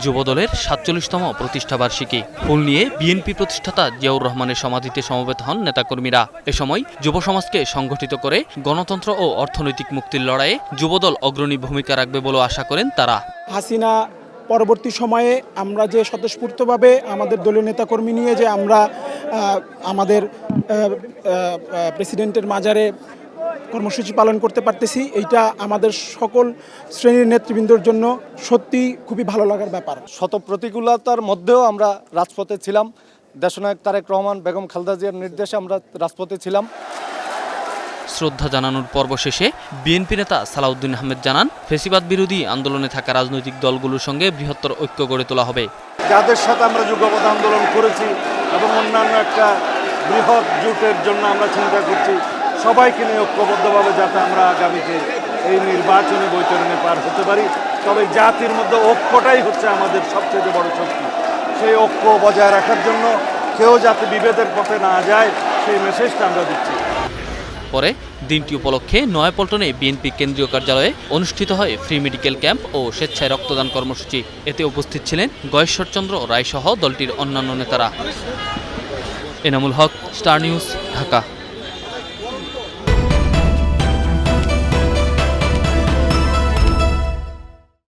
যুবদলের ৪৭তম প্রতিষ্ঠাবার্ষিকী ফুল নিয়ে বিএনপি প্রতিষ্ঠাতা জিয়াউর রহমানের সমাধিতে সমবেত হন নেতাকর্মীরা। এ সময় যুব সমাজকে সংগঠিত করে গণতন্ত্র ও অর্থনৈতিক মুক্তির লড়াইয়ে যুবদল অগ্রণী ভূমিকা রাখবে বলে আশা করেন তারা। হাসিনা পরবর্তী সময়ে আমরা যে স্বতঃস্ফূর্তভাবে আমাদের দলীয় নেতাকর্মী নিয়ে যে আমরা আমাদের প্রেসিডেন্টের মাজারে কর্মসূচি পালন করতে পারতেছি, এইটা আমাদের সকল শ্রেণীর নেতৃবৃন্দর জন্য সত্যি খুবই ভালো লাগার ব্যাপার। শত প্রতিকূলতার মধ্যেও আমরা রাজপথে ছিলাম। দেশনায়ক তারেক রহমান, বেগম খালেদা জিয়ার নির্দেশে আমরা রাজপথে ছিলাম। শ্রদ্ধা জানানোর পর্ব শেষে বিএনপি নেতা সালাউদ্দিন আহমেদ জানান, ফ্যাসিবাদ বিরোধী আন্দোলনে থাকা রাজনৈতিক দলগুলোর সঙ্গে বৃহত্তর ঐক্য গড়ে তোলা হবে। যাদের সাথে আমরা যুগপৎ আন্দোলন করেছি এবং অন্যান্য একটা বৃহৎ জোটের জন্য আমরা চিন্তা করছি, সবাইকে নিয়ে ঐক্যবদ্ধভাবে যাতে আমরা আগামীতে এই নির্বাচনী বৈতরণে পার হতে পারি। তবে জাতির মধ্যে ঐক্যটাই হচ্ছে আমাদের সবচেয়ে বড় শক্তি। সেই ঐক্য বজায় রাখার জন্য কেউ যাতে বিভেদের পথে না যায়, সেই মেসেজটা আমরা দিচ্ছি। পরে দিনটি উপলক্ষে নয়াপল্টনে বিএনপি কেন্দ্রীয় কার্যালয়ে অনুষ্ঠিত হয় ফ্রি মেডিকেল ক্যাম্প ও স্বেচ্ছায় রক্তদান কর্মসূচি। এতে উপস্থিত ছিলেন গয়েশ্বরচন্দ্র রায় সহ দলটির অন্যান্য নেতারা। Enamul Haque, star news, Dhaka.